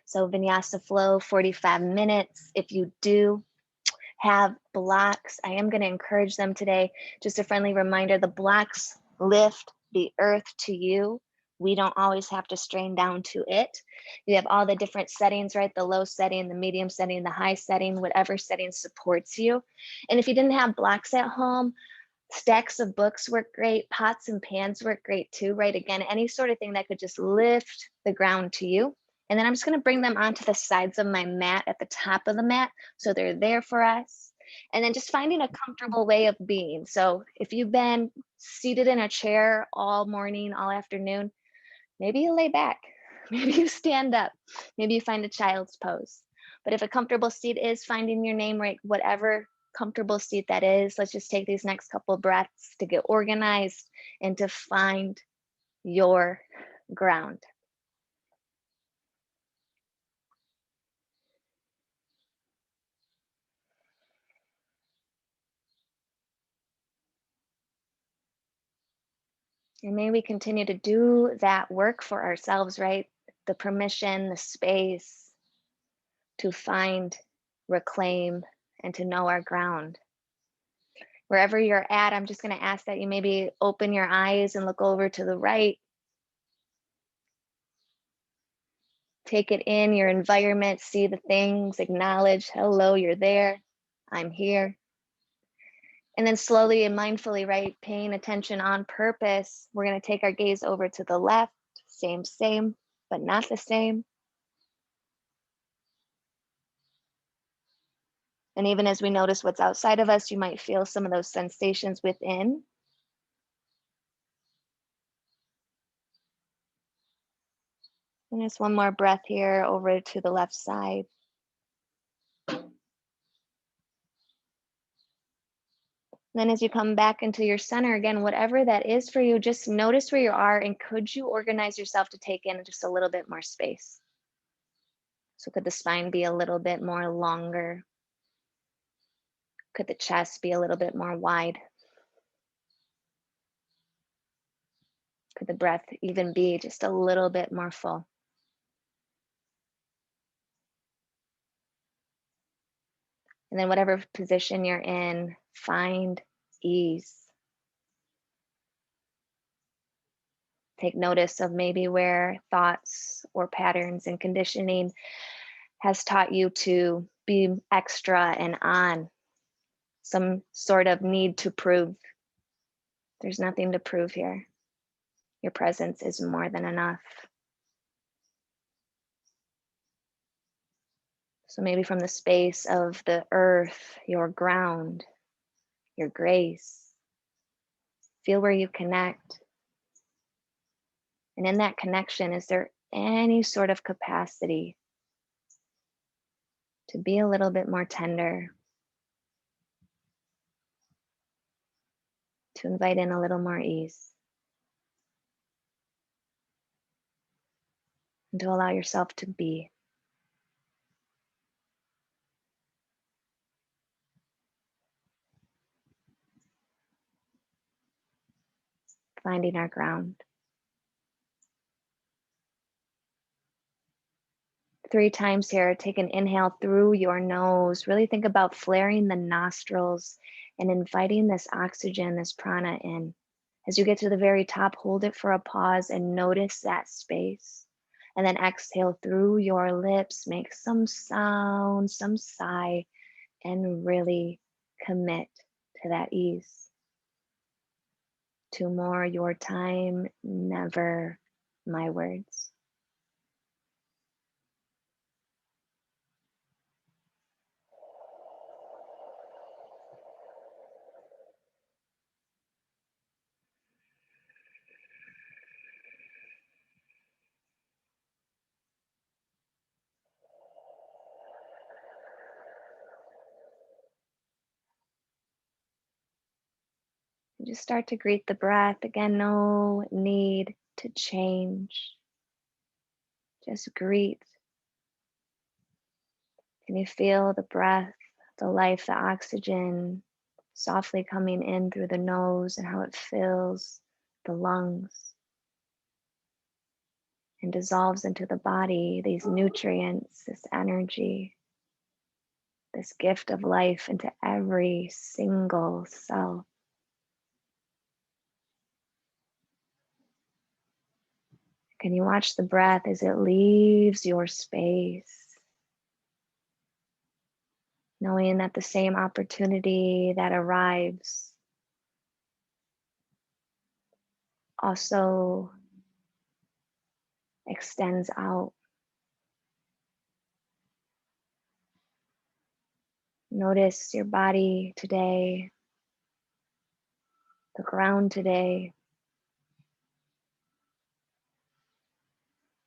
So Vinyasa Flow, 45 minutes. If you do have blocks, I am going to encourage them today. Just a friendly reminder, the blocks lift the earth to you. We don't always have to strain down to it. You have all the different settings, right? The low setting, the medium setting, the high setting, whatever setting supports you. And if you didn't have blocks at home, stacks of books work great. Pots and pans work great too, right? Again, any sort of thing that could just lift the ground to you. And then I'm just going to bring them onto the sides of my mat at the top of the mat. So they're there for us. And then just finding a comfortable way of being. So if you've been seated in a chair all morning, all afternoon, maybe you lay back, maybe you stand up, maybe you find a child's pose. But if a comfortable seat is finding your name, right, whatever comfortable seat that is, let's just take these next couple of breaths to get organized and to find your ground. And may we continue to do that work for ourselves, right? The permission, the space to find, reclaim, and to know our ground. Wherever you're at, I'm just going to ask that you maybe open your eyes and look over to the right. Take it in your environment, see the things, acknowledge, hello, you're there, I'm here. And then slowly and mindfully, right, paying attention on purpose, we're going to take our gaze over to the left, same, but not the same. And even as we notice what's outside of us, you might feel some of those sensations within. And just one more breath here over to the left side. Then as you come back into your center again, whatever that is for you, just notice where you are and could you organize yourself to take in just a little bit more space? So could the spine be a little bit more longer? Could the chest be a little bit more wide? Could the breath even be just a little bit more full? And then whatever position you're in, find ease. Take notice of maybe where thoughts or patterns and conditioning has taught you to be extra and on, some sort of need to prove. There's nothing to prove here. Your presence is more than enough. So maybe from the space of the earth, your ground, your grace, feel where you connect. And in that connection, is there any sort of capacity to be a little bit more tender, to invite in a little more ease, and to allow yourself to be? Finding our ground. 3 times here, take an inhale through your nose. Really think about flaring the nostrils and inviting this oxygen, this prana in. As you get to the very top, hold it for a pause and notice that space. And then exhale through your lips, make some sound, some sigh, and really commit to that ease. 2 more, your time, never my words. Just start to greet the breath. Again, no need to change. Just greet. Can you feel the breath, the life, the oxygen softly coming in through the nose and how it fills the lungs? and dissolves into the body, these nutrients, this energy, this gift of life into every single cell. Can you watch the breath as it leaves your space? Knowing that the same opportunity that arrives also extends out. Notice your body today, the ground today,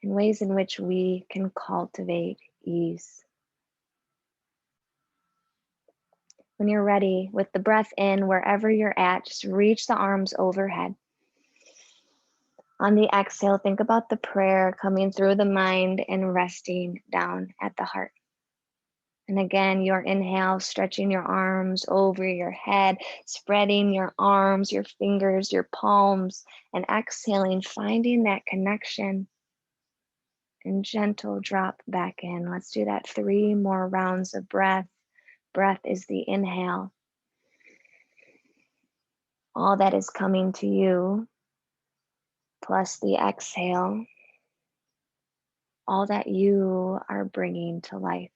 and ways in which we can cultivate ease. When you're ready, with the breath in, wherever you're at, just reach the arms overhead. On the exhale, think about the prayer coming through the mind and resting down at the heart. And again, your inhale, stretching your arms over your head, spreading your arms, your fingers, your palms, and exhaling, finding that connection and gentle drop back in. Let's do that 3 more rounds of breath. Breath is the inhale. All that is coming to you, plus the exhale, all that you are bringing to life.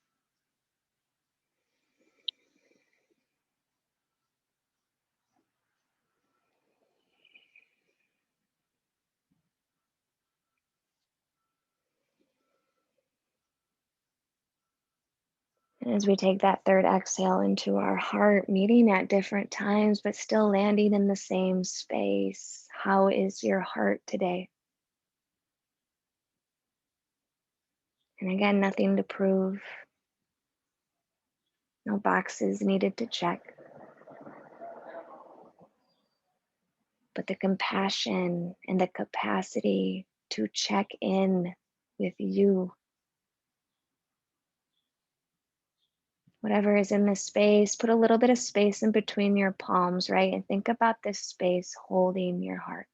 And as we take that third exhale into our heart, meeting at different times, but still landing in the same space. How is your heart today? And again, nothing to prove. No boxes needed to check. But the compassion and the capacity to check in with you. Whatever is in this space, put a little bit of space in between your palms, right? And think about this space holding your heart,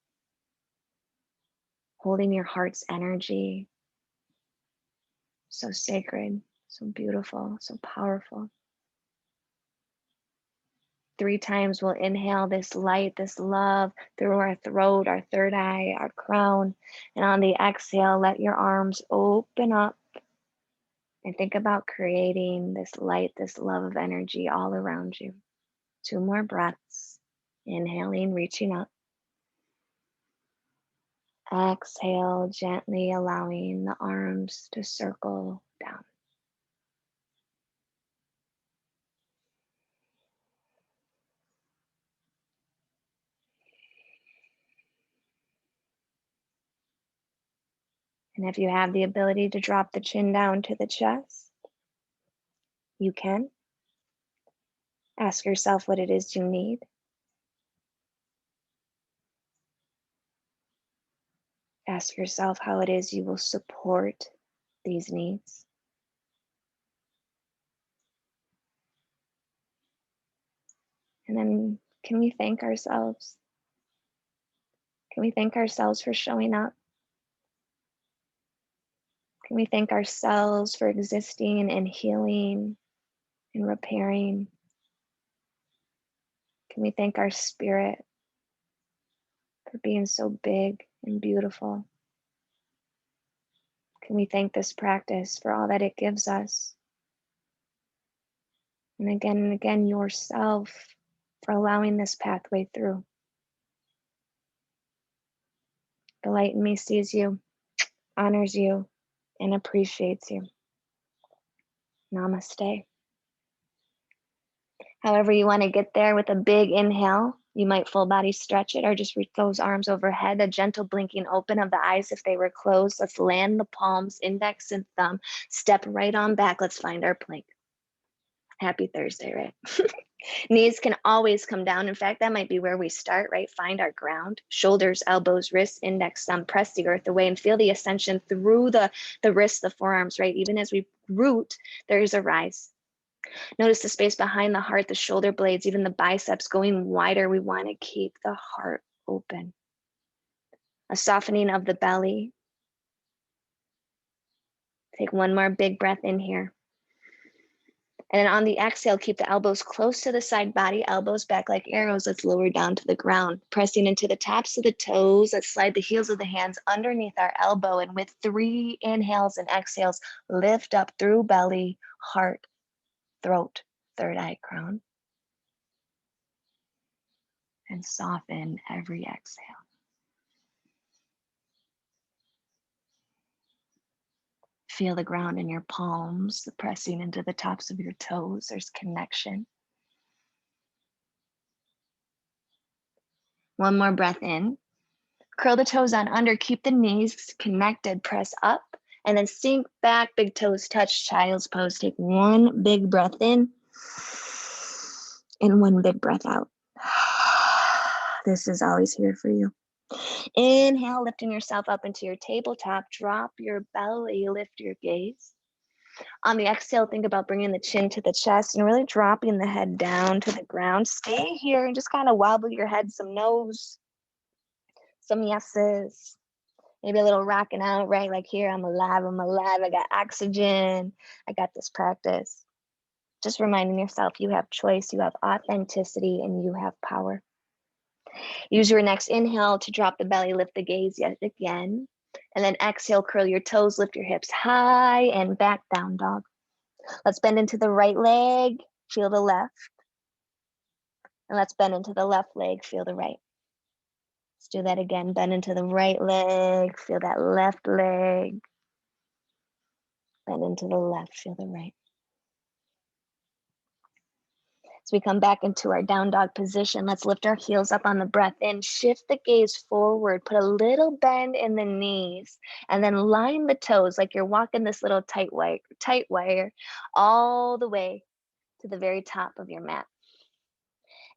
holding your heart's energy. So sacred, so beautiful, so powerful. 3 times we'll inhale this light, this love through our throat, our third eye, our crown. And on the exhale, let your arms open up and think about creating this light, this love of energy all around you. 2 more breaths. Inhaling, reaching up. Exhale, gently allowing the arms to circle down. And if you have the ability to drop the chin down to the chest, you can. Ask yourself what it is you need. Ask yourself how it is you will support these needs. And then can we thank ourselves? Can we thank ourselves for showing up? Can we thank ourselves for existing and healing and repairing? Can we thank our spirit for being so big and beautiful? Can we thank this practice for all that it gives us? And again, yourself for allowing this pathway through. The light in me sees you, honors you, and appreciates you. Namaste. However you want to get there, with a big inhale, you might full body stretch it or just reach those arms overhead, a gentle blinking open of the eyes if they were closed. Let's land the palms, index and thumb, step right on back. Let's find our plank. Happy Thursday, right? Knees can always come down. In fact, that might be where we start, right? Find our ground. Shoulders, elbows, wrists, index, thumb, press the earth away and feel the ascension through the wrists, the forearms, right? Even as we root, there is a rise. Notice the space behind the heart, the shoulder blades, even the biceps going wider. We want to keep the heart open. A softening of the belly, Take one more big breath in here. And then on the exhale, keep the elbows close to the side body, elbows back like arrows. Let's lower down to the ground, pressing into the tops of the toes. Let's slide the heels of the hands underneath our elbow. And with 3 inhales and exhales, lift up through belly, heart, throat, third eye, crown. And soften every exhale. Feel the ground in your palms, pressing into the tops of your toes. There's connection. One more breath in. Curl the toes on under, keep the knees connected, press up, and then sink back, big toes touch, child's pose. Take one big breath in and one big breath out. This is always here for you. Inhale, lifting yourself up into your tabletop, drop your belly, lift your gaze. On the exhale, think about bringing the chin to the chest and really dropping the head down to the ground. Stay here and just kind of wobble your head, some no's, some yeses. Maybe a little rocking out, right? Like here, I'm alive, I got oxygen, I got this practice. Just reminding yourself you have choice, you have authenticity, and you have power. Use your next inhale to drop the belly, lift the gaze yet again. And then exhale, curl your toes, lift your hips high and back, down dog. Let's bend into the right leg, feel the left. And let's bend into the left leg, feel the right. Let's do that again. Bend into the right leg, feel that left leg. Bend into the left, feel the right. As we come back into our down dog position, let's lift our heels up on the breath in, shift the gaze forward, put a little bend in the knees, and then line the toes like you're walking this little tight wire all the way to the very top of your mat.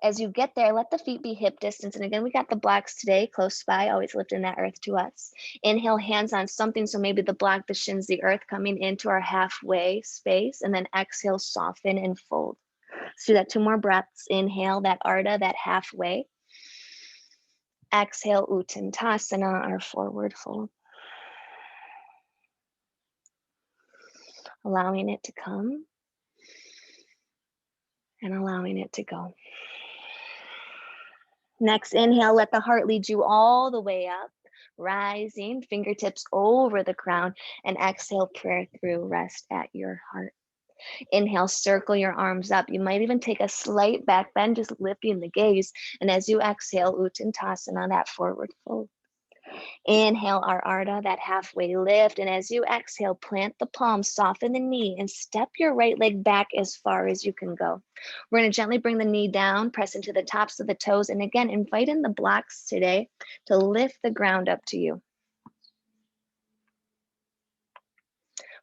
As you get there, let the feet be hip distance. And again, we got the blocks today close by, always lifting that earth to us. Inhale, hands on something. So maybe the block, the shins, the earth coming into our halfway space. And then exhale, soften and fold. Let's do that 2 more breaths. Inhale, that Ardha, that halfway. Exhale, Uttanasana, our forward fold. Allowing it to come and allowing it to go. Next inhale, let the heart lead you all the way up, rising, fingertips over the crown, and exhale, prayer through, rest at your heart. Inhale, circle your arms up. You might even take a slight back bend, just lifting the gaze. And as you exhale, Uttanasana, that forward fold. Inhale, our Ardha, that halfway lift. And as you exhale, plant the palms, soften the knee, and step your right leg back as far as you can go. We're going to gently bring the knee down, press into the tops of the toes. And again, invite in the blocks today to lift the ground up to you.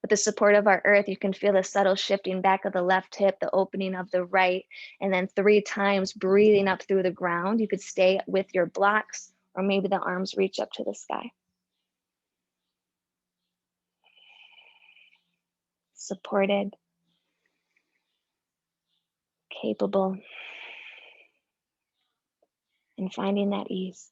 With the support of our earth, you can feel the subtle shifting back of the left hip, the opening of the right, and then 3 times breathing up through the ground. You could stay with your blocks, or maybe the arms reach up to the sky. Supported, capable, and finding that ease.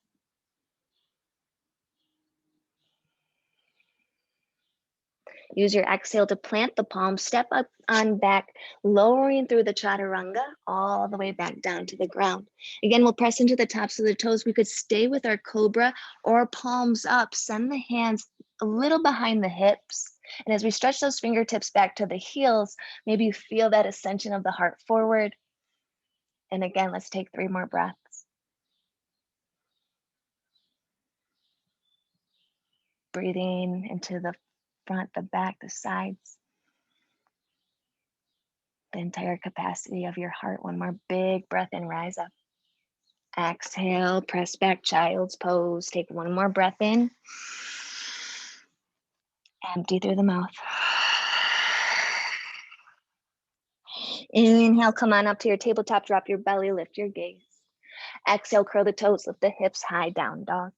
Use your exhale to plant the palms, step up on back, lowering through the chaturanga all the way back down to the ground. Again, we'll press into the tops of the toes. We could stay with our cobra or palms up, send the hands a little behind the hips. And as we stretch those fingertips back to the heels, maybe you feel that ascension of the heart forward. And again, let's take 3 more breaths. Breathing into the front, the back, the sides, the entire capacity of your heart. One more big breath in, rise up. Exhale, press back, child's pose. Take 1 more breath in. Empty through the mouth. Inhale, come on up to your tabletop, drop your belly, lift your gaze. Exhale, curl the toes, lift the hips high, down dog.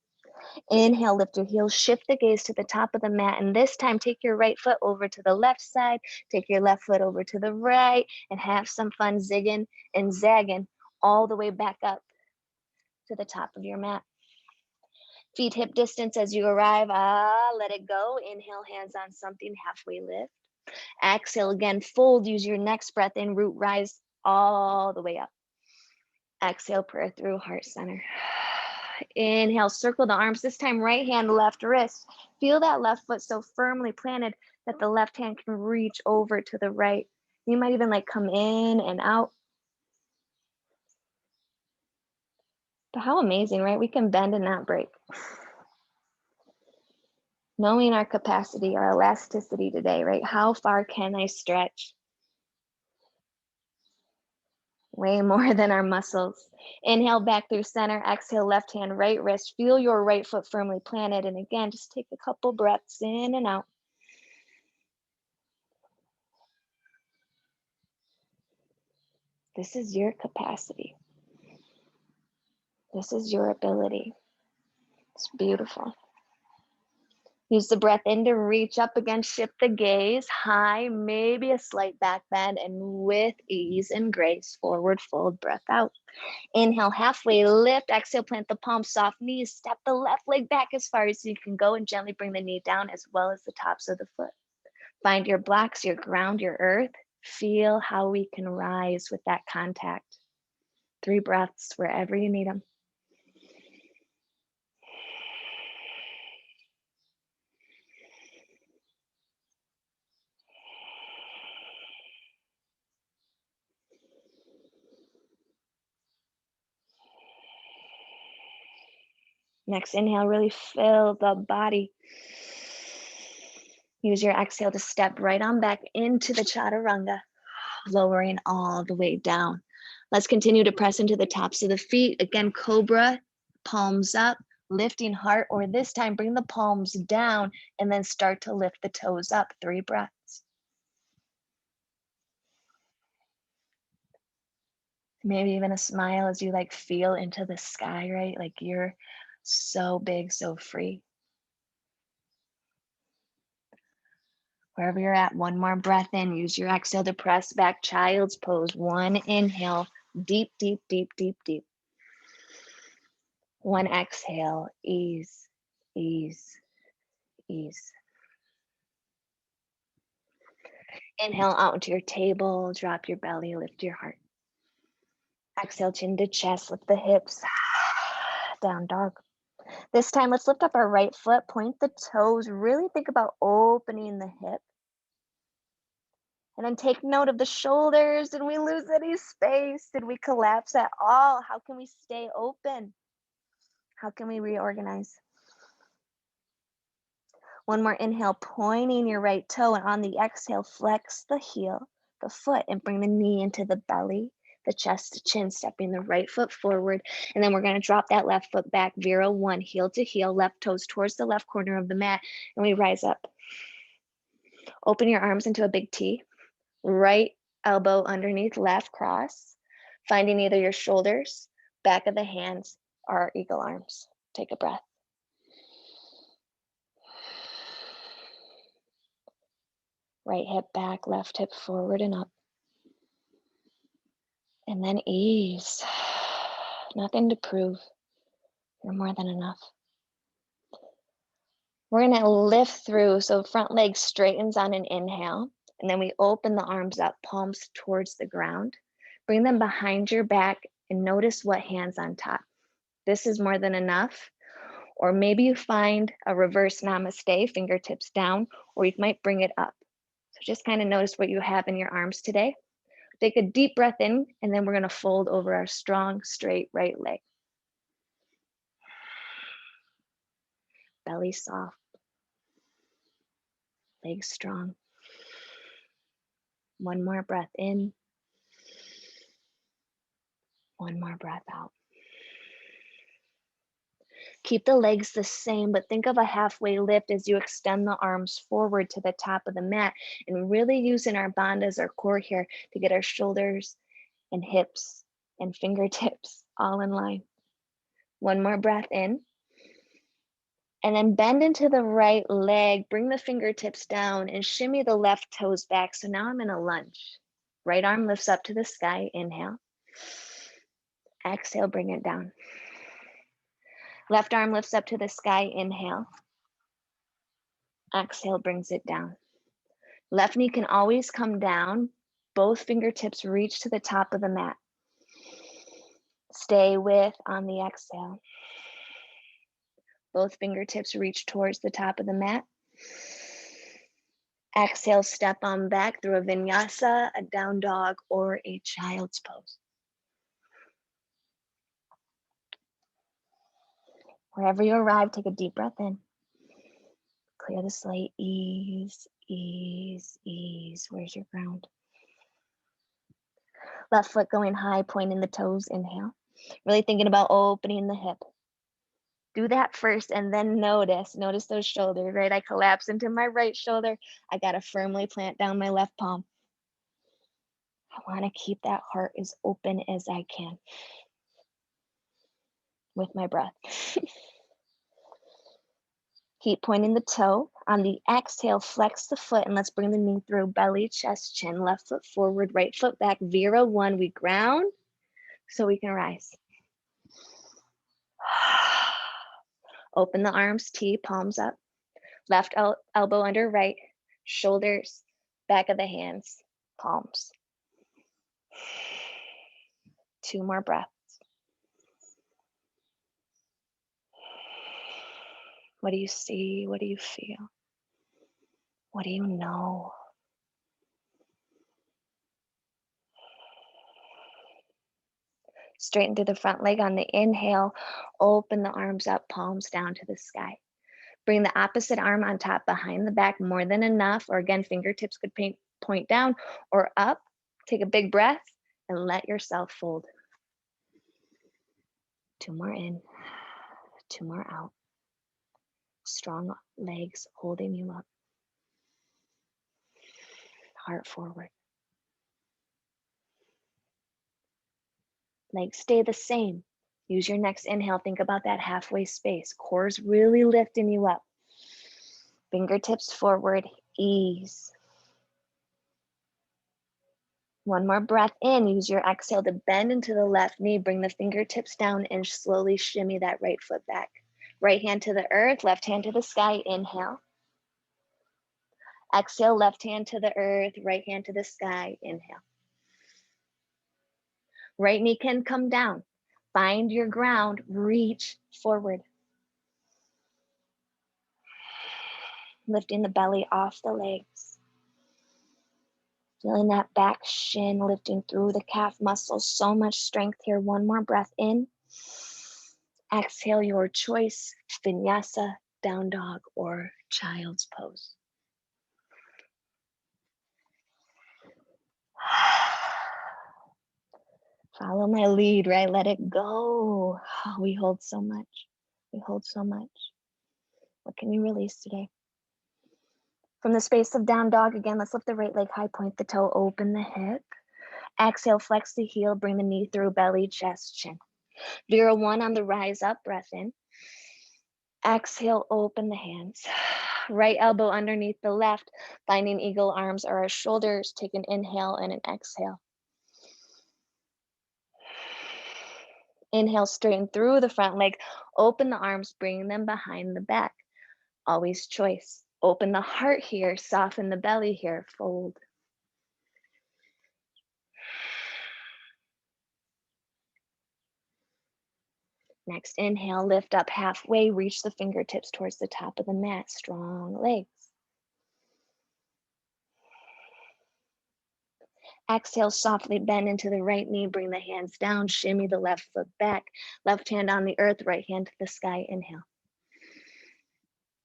Inhale, lift your heels, shift the gaze to the top of the mat, and this time take your right foot over to the left side, take your left foot over to the right, and have some fun zigging and zagging all the way back up to the top of your mat. Feet hip distance as you arrive. Let it go. Inhale, hands on something, halfway lift. Exhale again, fold. Use your next breath in, root rise all the way up. Exhale, prayer through, heart center. Inhale, circle the arms. This time, right hand, left wrist. Feel that left foot so firmly planted that the left hand can reach over to the right. You might even like come in and out. But how amazing, right? We can bend and not break. Knowing our capacity, our elasticity today, right? How far can I stretch? Way more than our muscles. Inhale back through center. Exhale, left hand, right wrist. Feel your right foot firmly planted. And again, just take a couple breaths in and out. This is your capacity. This is your ability. It's beautiful. Use the breath in to reach up again, shift the gaze high, maybe a slight back bend, and with ease and grace, forward fold, breath out. Inhale, halfway lift. Exhale, plant the palms, soft knees. Step the left leg back as far as you can go and gently bring the knee down as well as the tops of the foot. Find your blocks, your ground, your earth. Feel how we can rise with that contact. 3 breaths wherever you need them. Next inhale, really fill the body. Use your exhale to step right on back into the chaturanga, lowering all the way down. Let's continue to press into the tops of the feet. Again, cobra, palms up, lifting heart, or this time bring the palms down and then start to lift the toes up. 3 breaths. Maybe even a smile as you like feel into the sky, right? Like you're so big, so free. Wherever you're at, 1 more breath in. Use your exhale to press back, child's pose. 1 inhale, deep, deep, deep, deep, deep. 1 exhale, ease, ease, ease. Inhale out into your table, drop your belly, lift your heart. Exhale, chin to chest, lift the hips, down dog. This time, let's lift up our right foot, point the toes, really think about opening the hip. And then take note of the shoulders. Did we lose any space? Did we collapse at all? How can we stay open? How can we reorganize? 1 more inhale, pointing your right toe, and on the exhale, flex the heel, the foot, and bring the knee into the belly, the chest to chin, stepping the right foot forward. And then we're going to drop that left foot back, Vira 1, heel to heel, left toes towards the left corner of the mat, and we rise up. Open your arms into a big T. Right elbow underneath left cross, finding either your shoulders, back of the hands, or eagle arms. Take a breath. Right hip back, left hip forward and up. And then ease. Nothing to prove. You're more than enough. We're going to lift through. So front leg straightens on an inhale. And then we open the arms up, palms towards the ground. Bring them behind your back and notice what hand's on top. This is more than enough. Or maybe you find a reverse namaste, fingertips down, or you might bring it up. So just kind of notice what you have in your arms today. Take a deep breath in, and then we're going to fold over our strong, straight right leg. Belly soft, legs strong. 1 more breath in. 1 more breath out. Keep the legs the same, but think of a halfway lift as you extend the arms forward to the top of the mat, and really using our bandha as our core here to get our shoulders and hips and fingertips all in line. 1 more breath in. And then bend into the right leg, bring the fingertips down and shimmy the left toes back. So now I'm in a lunge. Right arm lifts up to the sky, inhale. Exhale, bring it down. Left arm lifts up to the sky, inhale. Exhale, brings it down. Left knee can always come down. Both fingertips reach to the top of the mat. Stay with on the exhale. Both fingertips reach towards the top of the mat. Exhale, step on back through a vinyasa, a down dog, or a child's pose. Wherever you arrive, take a deep breath in. Clear the slate, ease, ease, ease. Where's your ground? Left foot going high, pointing the toes, inhale. Really thinking about opening the hip. Do that first and then notice those shoulders, right? I collapse into my right shoulder. I got to firmly plant down my left palm. I want to keep that heart as open as I can with my breath. Keep pointing the toe. On the exhale, flex the foot and let's bring the knee through, belly, chest, chin, left foot forward, right foot back, Vera 1. We ground so we can rise. Open the arms, T, palms up. Left elbow under right, shoulders, back of the hands, palms. 2 more breaths. What do you see? What do you feel? What do you know? Straighten through the front leg on the inhale. Open the arms up, palms down to the sky. Bring the opposite arm on top behind the back, more than enough. Or again, fingertips could point down or up. Take a big breath and let yourself fold. 2 more in, 2 more out. Strong legs holding you up. Heart forward. Legs stay the same. Use your next inhale. Think about that halfway space. Core's really lifting you up. Fingertips forward, ease. 1 more breath in. Use your exhale to bend into the left knee. Bring the fingertips down and slowly shimmy that right foot back. Right hand to the earth, left hand to the sky. Inhale. Exhale, left hand to the earth, right hand to the sky. Inhale. Right knee can come down. Find your ground, reach forward. Lifting the belly off the legs. Feeling that back shin lifting through the calf muscles. So much strength here. 1 more breath in. Exhale, your choice. Vinyasa, down dog, or child's pose. Follow my lead, right? Let it go. Oh, we hold so much. We hold so much. What can you release today? From the space of down dog, again, let's lift the right leg high, point the toe, open the hip. Exhale, flex the heel, bring the knee through, belly, chest, chin. Vera 1 on the rise up, breath in. Exhale, open the hands. Right elbow underneath the left, finding eagle arms or our shoulders. Take an inhale and an exhale. Inhale, straighten through the front leg. Open the arms, bring them behind the back. Always choice. Open the heart here, soften the belly here, fold. Next inhale, lift up halfway, reach the fingertips towards the top of the mat, strong legs. Exhale, softly bend into the right knee, bring the hands down, shimmy the left foot back, left hand on the earth, right hand to the sky, inhale.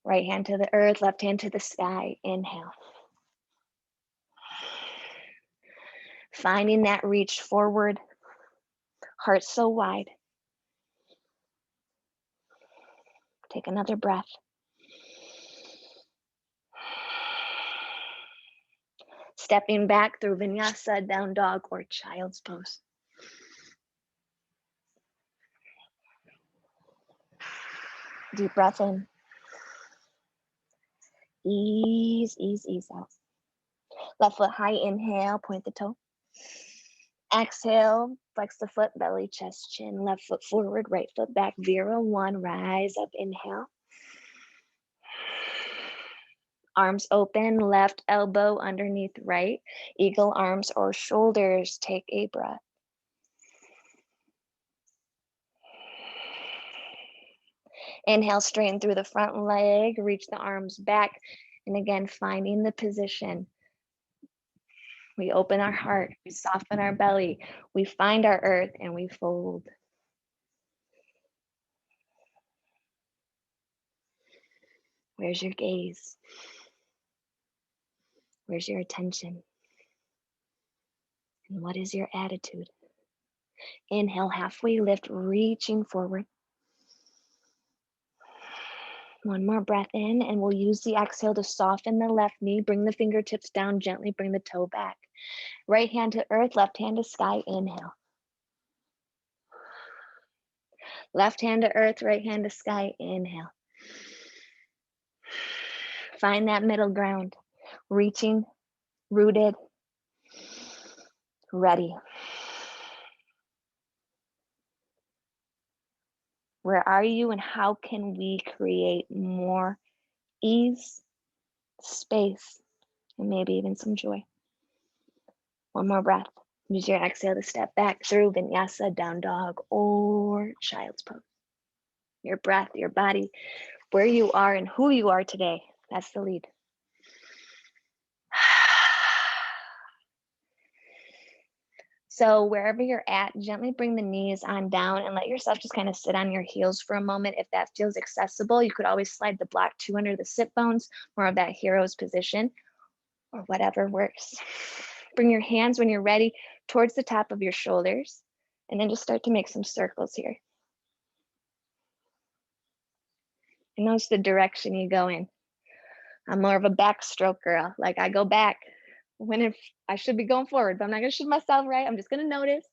Right hand to the earth, left hand to the sky, inhale. Finding that reach forward, heart so wide. Take another breath. Stepping back through vinyasa, down dog, or child's pose. Deep breath in. Ease, ease, ease out. Left foot high, inhale, point the toe. Exhale, flex the foot, belly, chest, chin, left foot forward, right foot back, Vera 1, rise up, inhale. Arms open, left elbow underneath right, eagle arms or shoulders, take a breath. Inhale, straighten through the front leg, reach the arms back, and again, finding the position. We open our heart, we soften our belly, we find our earth, and we fold. Where's your gaze? Where's your attention? And what is your attitude? Inhale, halfway lift, reaching forward. One more breath in, and we'll use the exhale to soften the left knee. Bring the fingertips down gently, bring the toe back. Right hand to earth, left hand to sky, inhale. Left hand to earth, right hand to sky, inhale. Find that middle ground, reaching, rooted, ready. Where are you, and how can we create more ease, space, and maybe even some joy? One more breath. Use your exhale to step back through Vinyasa, down dog, or child's pose. Your breath, your body, where you are and who you are today. That's the lead. So wherever you're at, gently bring the knees on down and let yourself just kind of sit on your heels for a moment. If that feels accessible, you could always slide the block 2 under the sit bones, more of that hero's position, or whatever works. Bring your hands when you're ready towards the top of your shoulders, and then just start to make some circles here. And notice the direction you go in. I'm more of a backstroke girl. Like I go back when I should be going forward, but I'm not gonna shoot myself right. I'm just gonna notice.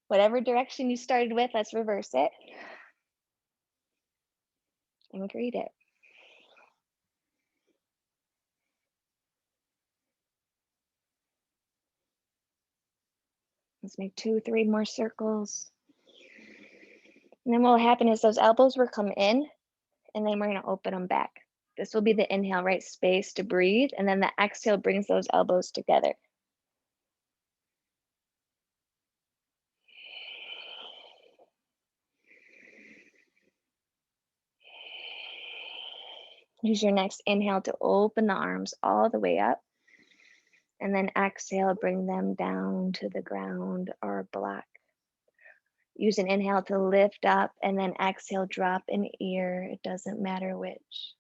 Whatever direction you started with, let's reverse it and greet it. Let's make 2, 3 more circles. And then what will happen is those elbows will come in, and then we're gonna open them back. This will be the inhale, right? Space to breathe, and then the exhale brings those elbows together. Use your next inhale to open the arms all the way up. And then exhale, bring them down to the ground or block. Use an inhale to lift up, and then exhale, drop an ear. It doesn't matter which.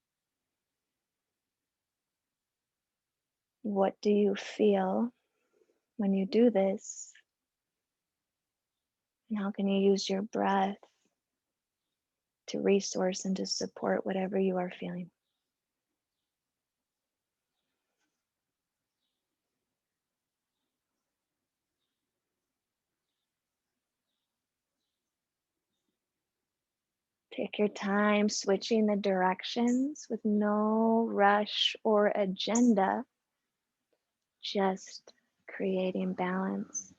What do you feel when you do this? And how can you use your breath to resource and to support whatever you are feeling? Take your time switching the directions with no rush or agenda, just creating balance.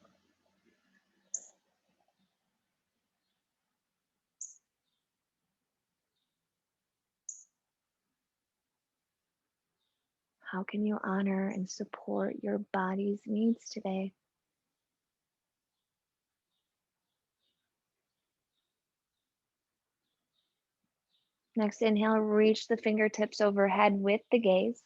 How can you honor and support your body's needs today? Next inhale, reach the fingertips overhead with the gaze.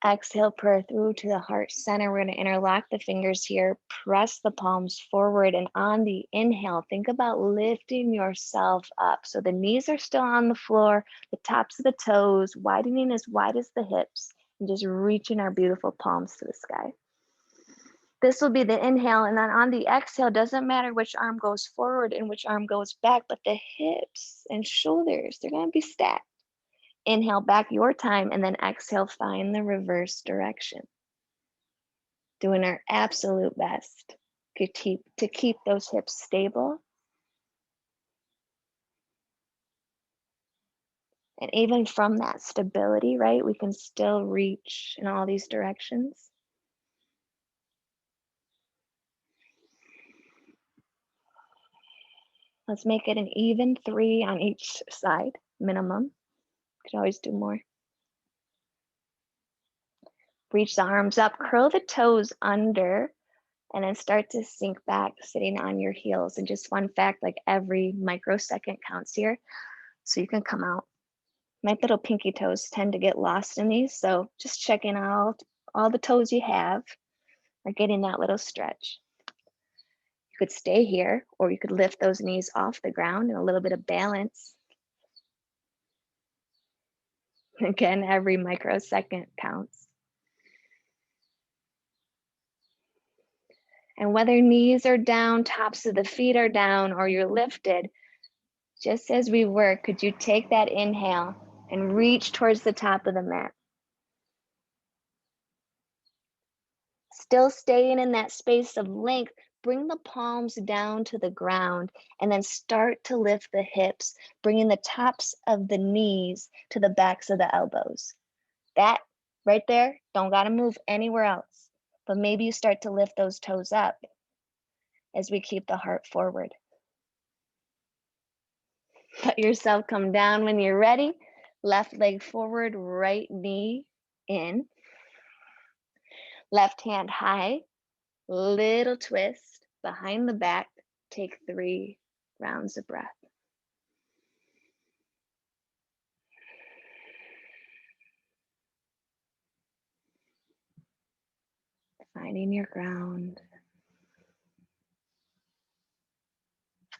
Exhale, purr through to the heart center. We're going to interlock the fingers here, press the palms forward, and on the inhale, think about lifting yourself up. So the knees are still on the floor, the tops of the toes, widening as wide as the hips, and just reaching our beautiful palms to the sky. This will be the inhale, and then on the exhale, doesn't matter which arm goes forward and which arm goes back, but the hips and shoulders, they're going to be stacked. Inhale back your time, and then exhale, find the reverse direction. Doing our absolute best to keep those hips stable. And even from that stability, right, we can still reach in all these directions. Let's make it an even 3 on each side, minimum. You can always do more. Reach the arms up, curl the toes under, and then start to sink back, sitting on your heels. And just fun fact, like every microsecond counts here. So you can come out. My little pinky toes tend to get lost in these. So just checking out all the toes you have are getting that little stretch. You could stay here, or you could lift those knees off the ground and a little bit of balance. Again, every microsecond counts. And whether knees are down, tops of the feet are down, or you're lifted, just as we work, could you take that inhale and reach towards the top of the mat? Still staying in that space of length, bring the palms down to the ground and then start to lift the hips, bringing the tops of the knees to the backs of the elbows. That right there, don't gotta move anywhere else, but maybe you start to lift those toes up as we keep the heart forward. Let yourself come down when you're ready. Left leg forward, right knee in. Left hand high, little twist behind the back. Take 3 rounds of breath. Finding your ground.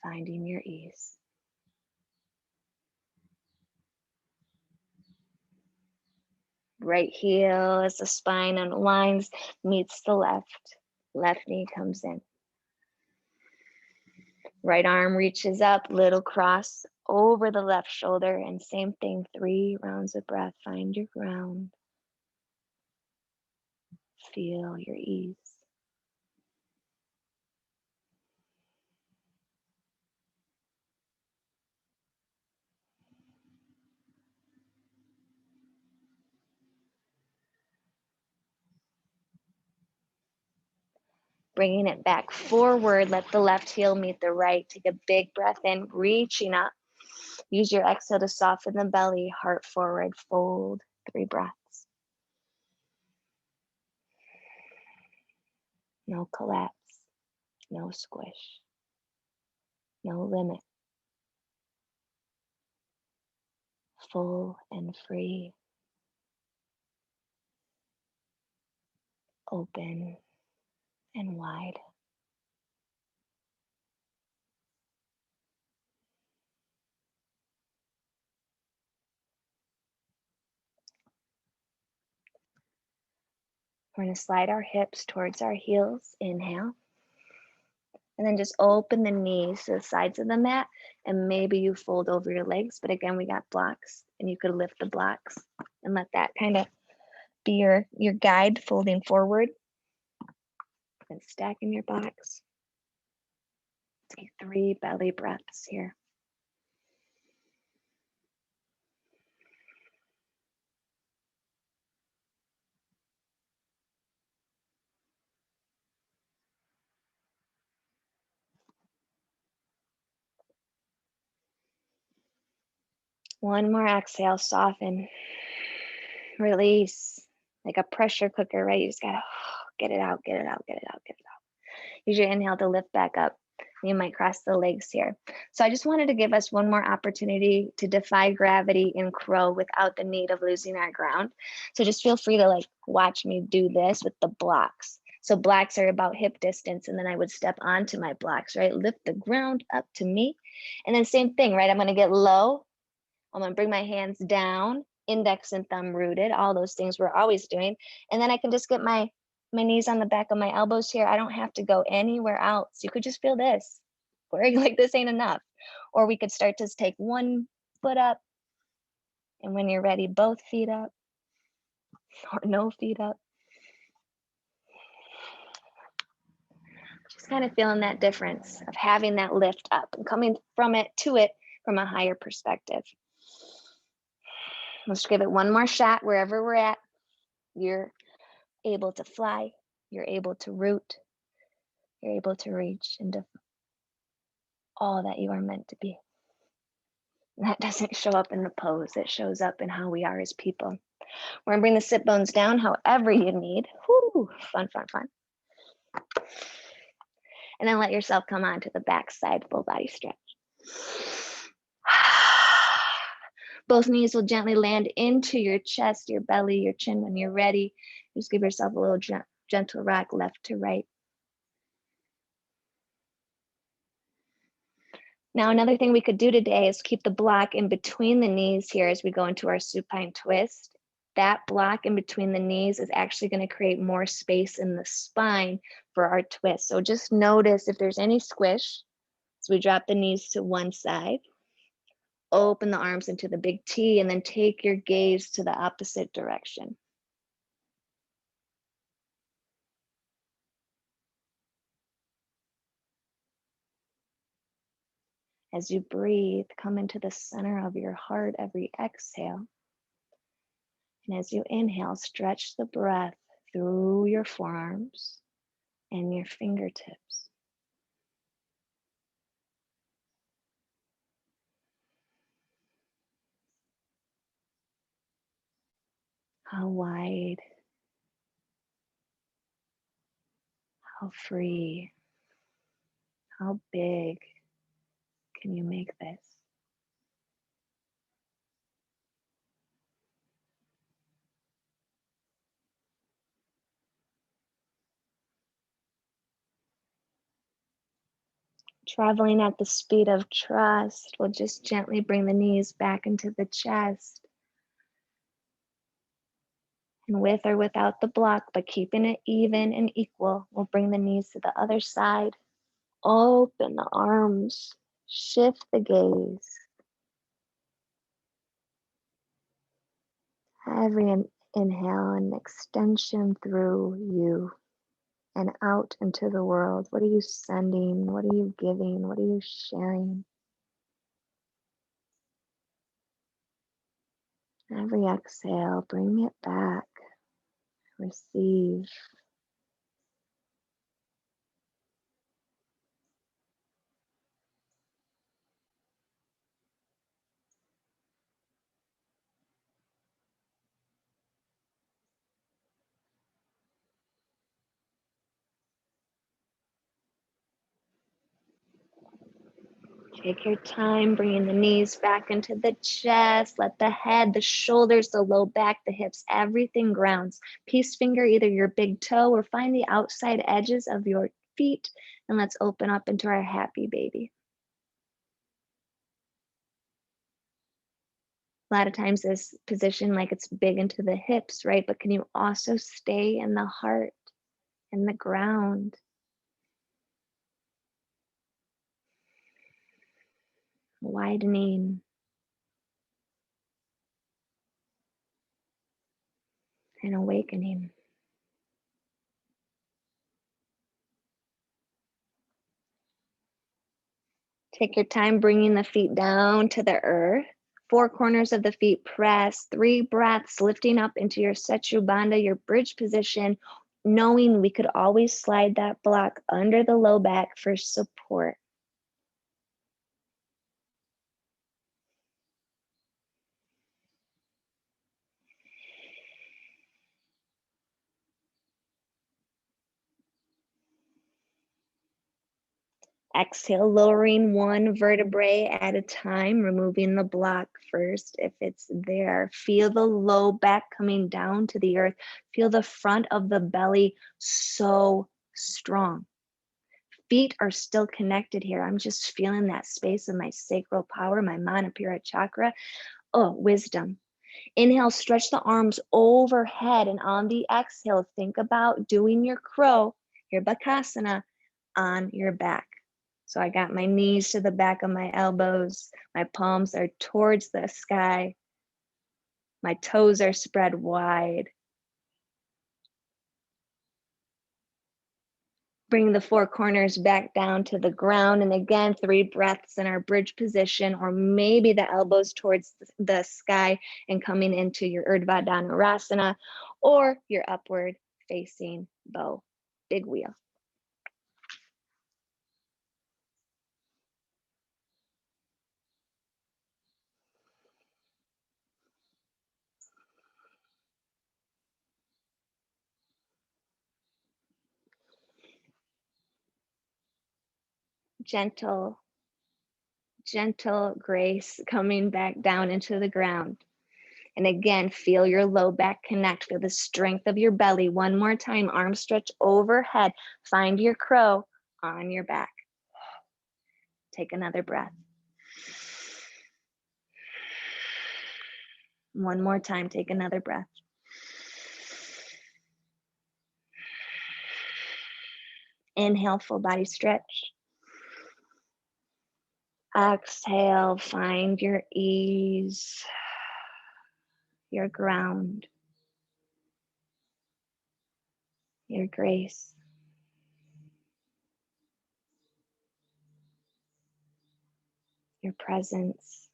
Finding your ease. Right heel as the spine unwinds, meets the left. Left knee comes in. Right arm reaches up, little cross over the left shoulder, and same thing, 3 rounds of breath. Find your ground. Feel your ease. Bringing it back forward, let the left heel meet the right. Take a big breath in, reaching up. Use your exhale to soften the belly, heart forward, fold, 3 breaths. No collapse, no squish, no limit. Full and free, open and wide. We're going to slide our hips towards our heels, inhale. And then just open the knees to the sides of the mat, and maybe you fold over your legs. But again, we got blocks, and you could lift the blocks and let that kind of be your guide, folding forward and stacking your blocks. Take 3 belly breaths here. One more exhale, soften, release, like a pressure cooker, right? You just gotta get it out, get it out, get it out, get it out. Use your inhale to lift back up. You might cross the legs here. So I just wanted to give us one more opportunity to defy gravity in crow without the need of losing our ground. So just feel free to like watch me do this with the blocks. So blocks are about hip distance, and then I would step onto my blocks, right? Lift the ground up to me. And then same thing, right? I'm gonna get low. I'm gonna bring my hands down, index and thumb rooted, all those things we're always doing. And then I can just get my knees on the back of my elbows here. I don't have to go anywhere else. You could just feel this. Wearing like this ain't enough. Or we could start to take one foot up. And when you're ready, both feet up or no feet up. Just kind of feeling that difference of having that lift up and coming from it to it from a higher perspective. Let's give it one more shot wherever we're at. You're able to fly. You're able to root. You're able to reach into all that you are meant to be. That doesn't show up in the pose, it shows up in how we are as people. We're gonna bring the sit bones down however you need. Whoo, fun, fun, fun. And then let yourself come onto the back side, full body stretch. Both knees will gently land into your chest, your belly, your chin when you're ready. Just give yourself a little gentle rock left to right. Now, another thing we could do today is keep the block in between the knees here as we go into our supine twist. That block in between the knees is actually going to create more space in the spine for our twist. So just notice if there's any squish. So we drop the knees to one side, open the arms into the big T, and then take your gaze to the opposite direction. As you breathe, come into the center of your heart every exhale. And as you inhale, stretch the breath through your forearms and your fingertips. How wide, how free, how big can you make this? Traveling at the speed of trust, we'll just gently bring the knees back into the chest. And with or without the block, but keeping it even and equal, we'll bring the knees to the other side. Open the arms, shift the gaze. Every inhale, an extension through you and out into the world. What are you sending? What are you giving? What are you sharing? Every exhale, bring it back. Receive. Take your time, bringing the knees back into the chest. Let the head, the shoulders, the low back, the hips, everything grounds. Peace finger either your big toe or find the outside edges of your feet. And let's open up into our happy baby. A lot of times this position, like it's big into the hips, right? But can you also stay in the heart and the ground? Widening and awakening. Take your time bringing the feet down to the earth. Four corners of the feet press. 3 breaths lifting up into your Setu Bandha, your bridge position, knowing we could always slide that block under the low back for support. Exhale, lowering 1 vertebrae at a time, removing the block first if it's there. Feel the low back coming down to the earth. Feel the front of the belly so strong. Feet are still connected here. I'm just feeling that space of my sacral power, my Manipura chakra. Oh, wisdom. Inhale, stretch the arms overhead. And on the exhale, think about doing your crow, your Bakasana, on your back. So I got my knees to the back of my elbows. My palms are towards the sky. My toes are spread wide. Bring the 4 corners back down to the ground. And again, 3 breaths in our bridge position, or maybe the elbows towards the sky and coming into your Urdhva Dhanurasana or your upward facing bow, big wheel. gentle grace coming back down into the ground. And again, feel your low back connect. Feel the strength of your belly. One more time, arms stretch overhead. Find your crow on your back. Take another breath. One more time, take another breath. Inhale, full body stretch. Exhale, find your ease, your ground, your grace. Your presence,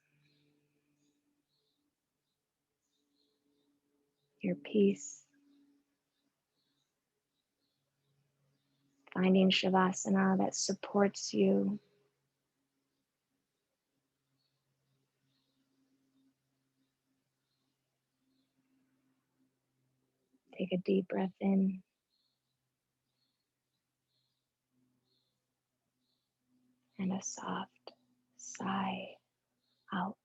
your peace. Finding Shavasana that supports you. Take a deep breath in. And a soft sigh out.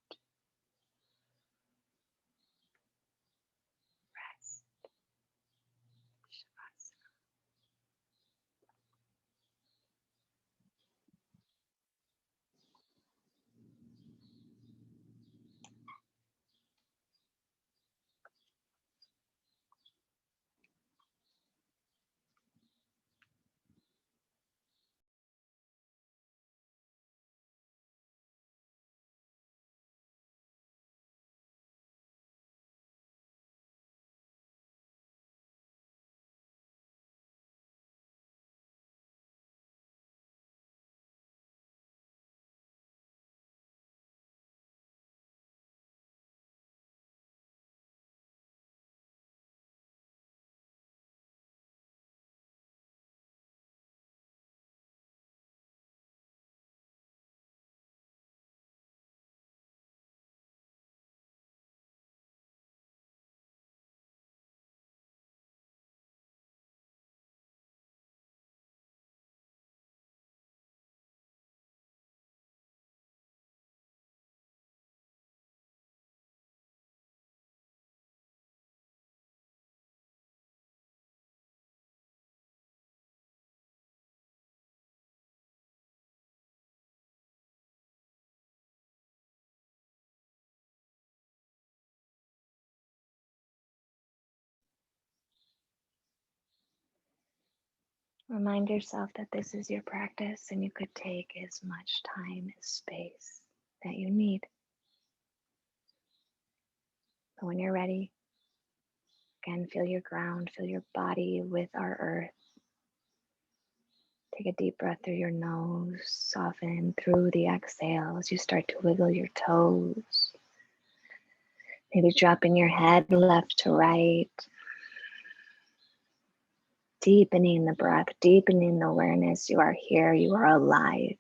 Rest. Remind yourself that this is your practice and you could take as much time as space that you need. But when you're ready, again, feel your ground, feel your body with our earth. Take a deep breath through your nose, soften through the exhale as you start to wiggle your toes. Maybe dropping your head left to right. Deepening the breath, deepening the awareness. You are here, you are alive.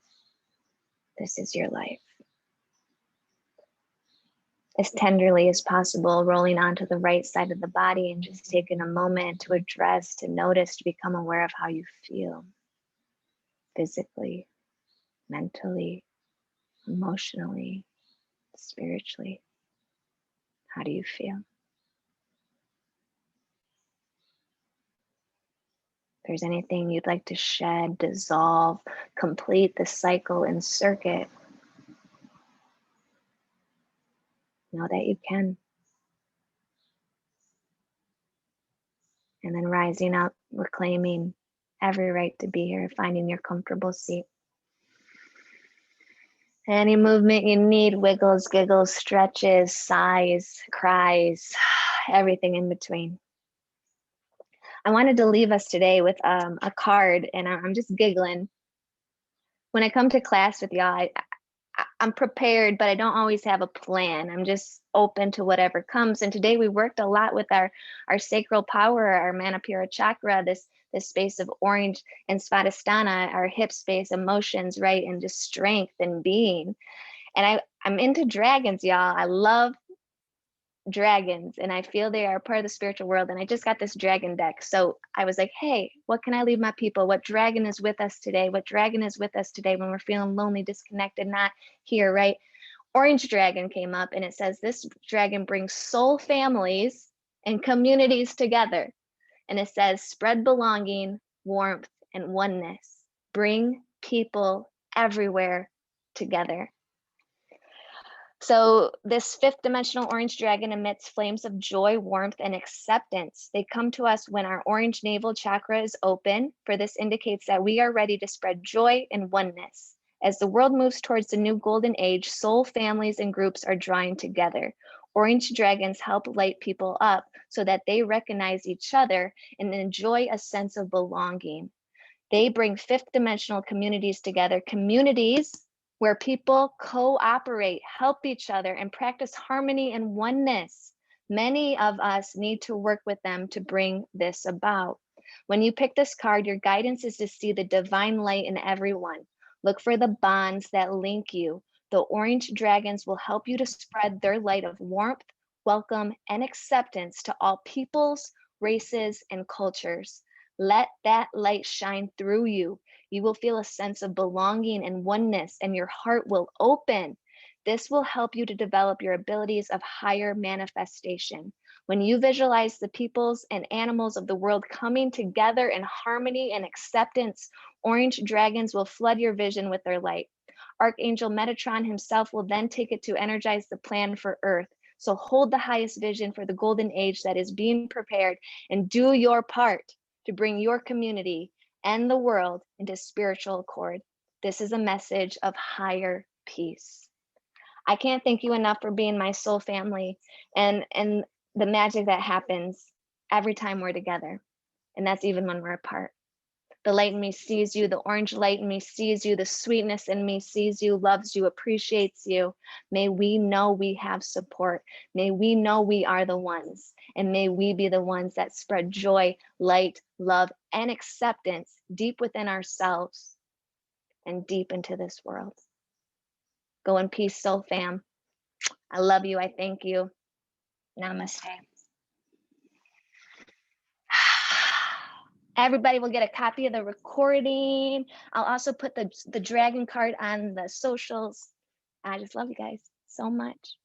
This is your life. As tenderly as possible, rolling onto the right side of the body and just taking a moment to address, to notice, to become aware of how you feel physically, mentally, emotionally, spiritually. How do you feel? If there's anything you'd like to shed, dissolve, complete the cycle and circuit, know that you can. And then rising up, reclaiming every right to be here, finding your comfortable seat. Any movement you need, wiggles, giggles, stretches, sighs, cries, everything in between. I wanted to leave us today with a card, and I'm just giggling. When I come to class with y'all, I'm prepared, but I don't always have a plan. I'm just open to whatever comes. And today we worked a lot with our sacral power, our Manipura chakra, this space of orange and Svadhisthana, our hip space, emotions, right? And just strength and being. And I'm into dragons, y'all. I love dragons, and I feel they are part of the spiritual world. And I just got this dragon deck. So I was like, hey, what can I leave my people? What dragon is with us today? What dragon is with us today when we're feeling lonely, disconnected, not here, right? Orange dragon came up, and it says this dragon brings soul families and communities together. And it says spread belonging, warmth, and oneness. Bring people everywhere together. So this fifth dimensional orange dragon emits flames of joy, warmth, and acceptance. They come to us when our orange navel chakra is open, for this indicates that we are ready to spread joy and oneness. As the world moves towards the new golden age, soul families and groups are drawing together. Orange dragons help light people up so that they recognize each other and enjoy a sense of belonging. They bring fifth dimensional communities together, communities where people cooperate, help each other, and practice harmony and oneness. Many of us need to work with them to bring this about. When you pick this card, your guidance is to see the divine light in everyone. Look for the bonds that link you. The orange dragons will help you to spread their light of warmth, welcome, and acceptance to all peoples, races, and cultures. Let that light shine through you. You will feel a sense of belonging and oneness, and your heart will open. This will help you to develop your abilities of higher manifestation. When you visualize the peoples and animals of the world coming together in harmony and acceptance, orange dragons will flood your vision with their light. Archangel Metatron himself will then take it to energize the plan for Earth. So hold the highest vision for the golden age that is being prepared and do your part to bring your community and the world into spiritual accord. This is a message of higher peace. I can't thank you enough for being my soul family and the magic that happens every time we're together. And that's even when we're apart. The light in me sees you, the orange light in me sees you, the sweetness in me sees you, loves you, appreciates you. May we know we have support. May we know we are the ones. And may we be the ones that spread joy, light, love, and acceptance deep within ourselves and deep into this world. Go in peace, soul fam. I love you. I thank you. Namaste. Everybody will get a copy of the recording. I'll also put the dragon card on the socials. I just love you guys so much.